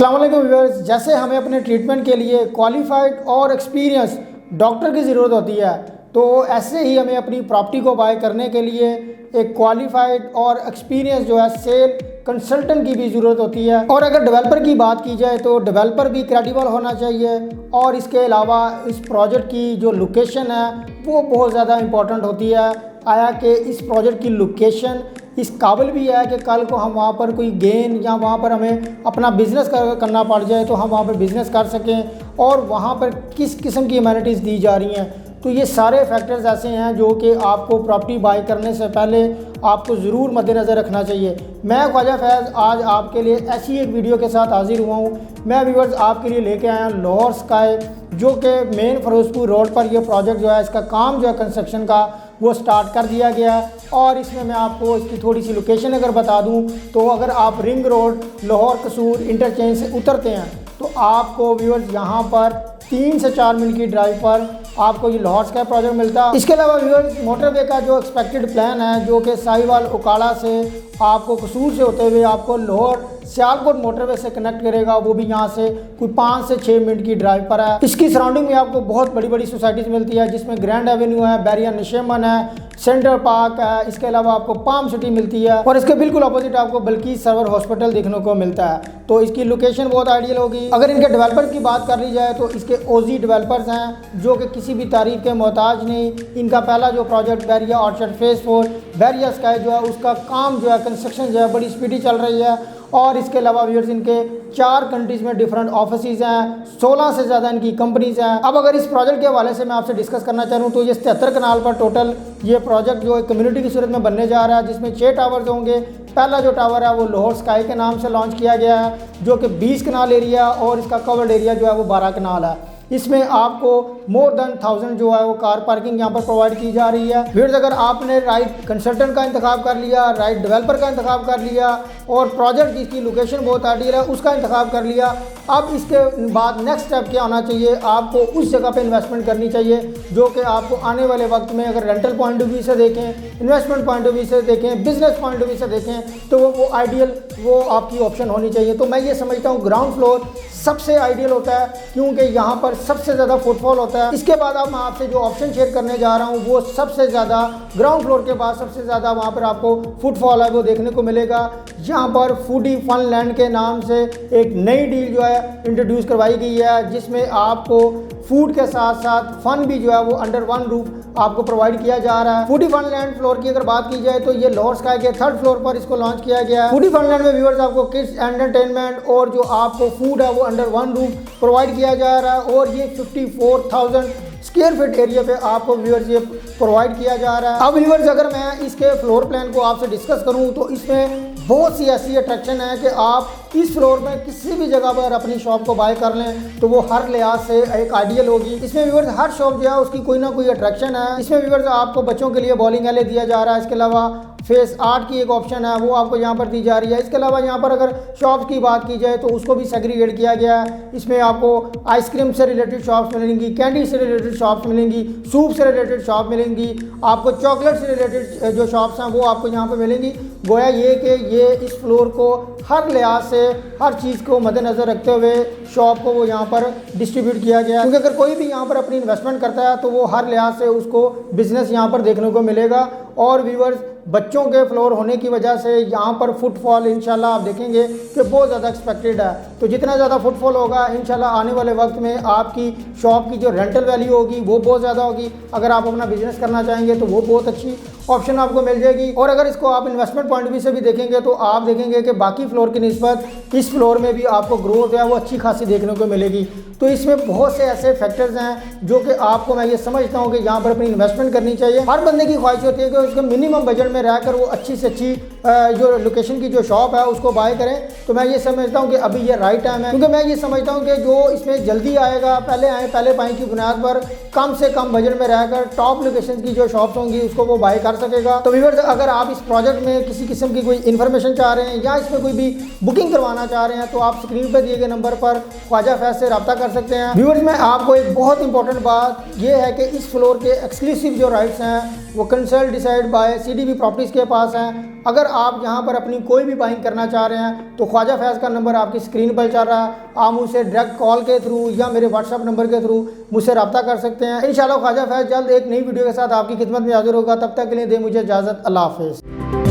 अस्सलाम वालेकुम व्यूअर्स। जैसे हमें अपने ट्रीटमेंट के लिए क्वालिफाइड और एक्सपीरियंस डॉक्टर की ज़रूरत होती है, तो ऐसे ही हमें अपनी प्रॉपर्टी को बाय करने के लिए एक क्वालिफाइड और एक्सपीरियंस जो है सेल कंसल्टेंट की भी ज़रूरत होती है। और अगर डेवलपर की बात की जाए तो डेवलपर भी क्रेडिबल होना चाहिए, और इसके अलावा इस प्रोजेक्ट की जो लोकेशन है वो बहुत ज़्यादा इम्पोर्टेंट होती है। आया कि इस प्रोजेक्ट की लोकेशन इस काबिल भी है कि कल को हम वहाँ पर कोई गेन या वहाँ पर हमें अपना बिज़नेस करना पड़ जाए तो हम वहाँ पर बिज़नेस कर सकें, और वहाँ पर किस किस्म की अमेनिटीज़ दी जा रही हैं। तो ये सारे फैक्टर्स ऐसे हैं जो कि आपको प्रॉपर्टी बाय करने से पहले आपको ज़रूर मद्देनज़र रखना चाहिए। मैं ख्वाजा फैज़ आज आपके लिए ऐसी एक वीडियो के साथ हाजिर हुआ हूँ। मैं व्यूअर्स आपके लिए लेके आया हूँ लाहौर स्काई, जो कि मेन फिरोजपुर रोड पर यह प्रोजेक्ट जो है इसका काम जो है कंस्ट्रक्शन का वो स्टार्ट कर दिया गया। और इसमें मैं आपको इसकी थोड़ी सी लोकेशन अगर बता दूं तो अगर आप रिंग रोड लाहौर कसूर इंटरचेंज से उतरते हैं तो आपको व्यूअर्स यहाँ पर 3 से 4 मिनट की ड्राइव पर आपको ये लाहौर स्काई प्रोजेक्ट मिलता है। इसके अलावा व्यूअर्स मोटरवे का जो एक्सपेक्टेड प्लान है जो कि साहिवाल उकाड़ा से आपको कसूर से होते हुए आपको लाहौर सियालकोट मोटरवे से कनेक्ट करेगा, वो भी यहाँ से कोई 5 से 6 मिनट की ड्राइव पर है। इसकी सराउंडिंग में आपको बहुत बड़ी बड़ी सोसाइटीज़ मिलती है, जिसमें ग्रैंड एवेन्यू है, बैरिया निशेमन है, सेंट्रल पार्क है। इसके अलावा आपको पाम सिटी मिलती है, और इसके बिल्कुल अपोजिट आपको बल्कि सर्वर हॉस्पिटल देखने को मिलता है। तो इसकी लोकेशन बहुत आइडियल होगी। अगर इनके डेवलपर की बात कर ली जाए तो इसके ओजी डेवलपर्स हैं जो कि किसी भी तारीफ के मोहताज नहीं। इनका पहला जो project Bairia orchard phase 4 Bairia sky जो है उसका काम जो है कंस्ट्रक्शन जो है बड़ी स्पीडी चल रही है। और इसके अलावा व्यूअर्स इनके 4 कंट्रीज़ में डिफरेंट ऑफिसेज हैं, 16 से ज़्यादा इनकी कंपनीज हैं। अब अगर इस प्रोजेक्ट के हवाले से मैं आपसे डिस्कस करना चाहूँ तो ये 77 कनाल पर टोटल ये प्रोजेक्ट जो एक कम्युनिटी की सूरत में बनने जा रहा है, जिसमें 6 टावर्स होंगे। पहला जो टावर है वो लाहौर स्काई के नाम से लॉन्च किया गया है, जो कि 20 कनाल एरिया, और इसका कवर्ड एरिया जो है वो 12 कनाल है। इसमें आपको मोर देन 1000 जो है वो कार पार्किंग यहाँ पर प्रोवाइड की जा रही है। फिर अगर आपने राइट कंसल्टेंट का इंतखाब कर लिया, राइट डेवलपर का इंतखाब कर लिया, और प्रोजेक्ट जिसकी लोकेशन बहुत आइडियल है उसका इंतखाब कर लिया, अब इसके बाद नेक्स्ट स्टेप क्या होना चाहिए, आपको उस जगह पे इन्वेस्टमेंट करनी चाहिए जो कि आपको आने वाले वक्त में अगर रेंटल पॉइंट ऑफ व्यू से देखें, इन्वेस्टमेंट पॉइंट ऑफ व्यू से देखें, बिजनेस पॉइंट ऑफ व्यू से देखें, तो वो आइडियल वो आपकी ऑप्शन होनी चाहिए। तो मैं ये समझता हूँ ग्राउंड फ्लोर सबसे आइडियल होता है, क्योंकि यहाँ पर सबसे ज़्यादा फुटफॉल होता है। इसके बाद अब मैं आपसे जो ऑप्शन शेयर करने जा रहा हूँ वो सबसे ज़्यादा ग्राउंड फ्लोर के बाद सबसे ज़्यादा वहाँ पर आपको फुटफॉल है वो देखने को मिलेगा। यहाँ पर फूडी फन लैंड के नाम से एक नई डील जो है इंट्रोड्यूस करवाई गई है, जिसमें आपको फूड के साथ साथ फन भी जो है वो अंडर वन रूफ आपको प्रोवाइड किया जा रहा है। फूडी फन लैंड फ्लोर की अगर बात की जाए तो ये लाहौर स्काई के 3rd फ्लोर पर इसको लॉन्च किया गया है। फूडी फन लैंड में व्यूअर्स आपको किड्स एंटरटेनमेंट और जो आपको फूड है वो अंडर वन रूफ प्रोवाइड किया जा रहा है, और ये 54,000 स्क्वायर फीट एरिया पे आपको व्यूअर्स ये प्रोवाइड किया जा रहा है। अब व्यूअर्स अगर मैं इसके फ्लोर प्लान को आपसे डिस्कस करूं तो इसमें बहुत सी ऐसी अट्रैक्शन है कि आप इस फ्लोर में किसी भी जगह पर अपनी शॉप को बाय कर लें तो वो हर लिहाज से एक आइडियल होगी। इसमें व्यूअर्स हर शॉप जो है उसकी कोई ना कोई अट्रैक्शन है। इसमें व्यूअर्स आपको बच्चों के लिए बॉलिंग एले दिया जा रहा है। इसके अलावा फेस आर्ट की एक ऑप्शन है वो आपको यहाँ पर दी जा रही है। इसके अलावा यहाँ पर अगर शॉप्स की बात की जाए तो उसको भी सेग्रीगेट किया गया है। इसमें आपको आइसक्रीम से रिलेटेड शॉप्स मिलेंगी, कैंडी से रिलेटेड शॉप्स मिलेंगी, सूप से रिलेटेड शॉप मिलेंगी, आपको चॉकलेट से रिलेटेड जो शॉप्स हैं वो आपको यहाँ पर मिलेंगी। गोया ये कि ये इस फ्लोर को हर लिहाज से हर चीज़ को मद्देनज़र रखते हुए शॉप को वो यहाँ पर डिस्ट्रीब्यूट किया गया, क्योंकि अगर कोई भी यहाँ पर अपनी इन्वेस्टमेंट करता है तो वो हर लिहाज से उसको बिजनेस यहाँ पर देखने को मिलेगा। और व्यूअर्स बच्चों के फ्लोर होने की वजह से यहाँ पर फुटफॉल इंशाल्लाह आप देखेंगे कि बहुत ज़्यादा एक्सपेक्टेड है। तो जितना ज़्यादा फुटफॉल होगा इंशाल्लाह आने वाले वक्त में आपकी शॉप की जो रेंटल वैल्यू होगी वो बहुत ज़्यादा होगी। अगर आप अपना बिजनेस करना चाहेंगे तो वो बहुत अच्छी ऑप्शन आपको मिल जाएगी। और अगर इसको आप इन्वेस्टमेंट पॉइंट ऑफ व्यू से भी देखेंगे तो आप देखेंगे कि बाकी फ्लोर की निस्बत इस फ्लोर में भी आपको ग्रोथ है वो अच्छी खासी देखने को मिलेगी। तो इसमें बहुत से ऐसे फैक्टर्स हैं जो कि आपको मैं ये समझता हूँ कि यहाँ पर अपनी इन्वेस्टमेंट करनी चाहिए। हर बंदे की ख्वाहिश होती है कि उसके मिनिमम बजट में रहकर वो अच्छी से अच्छी जो लोकेशन की जो शॉप है उसको बाय करें। तो मैं ये समझता हूँ कि अभी ये राइट टाइम है, क्योंकि मैं ये समझता हूँ कि जो इसमें जल्दी आएगा पहले पाएँ की बुनियाद पर कम से कम बजट में रहकर टॉप लोकेशन की जो शॉप्स होंगी उसको वो बाय कर सकेगा। तो व्यूअर्स, अगर आप इस प्रोजेक्ट में किसी किस्म की कोई इन्फॉर्मेशन चाह रहे हैं या इसमें कोई भी बुकिंग करवाना चाह रहे हैं तो आप स्क्रीन पर दिए गए नंबर पर ख्वाजा फैज से रब्ता कर सकते हैं। व्यूअर्स, मैं आपको एक बहुत इंपॉर्टेंट बात यह है कि इस फ्लोर के एक्सक्लूसिव जो राइट्स हैं वो consult decide by CDB properties के पास हैं। अगर आप यहाँ पर अपनी कोई भी बाइंग करना चाह रहे हैं तो ख्वाजा फैज़ का नंबर आपकी स्क्रीन पर चल रहा है, आप मुझसे डायरेक्ट कॉल के थ्रू या मेरे व्हाट्सअप नंबर के थ्रू मुझसे रब्ता कर सकते हैं। इंशाल्लाह ख्वाजा फैज़ जल्द एक नई वीडियो के साथ आपकी खिदमत में हाजिर होगा। तब तक के लिए दे मुझे इजाज़त। अल्लाह हाफ़िज़।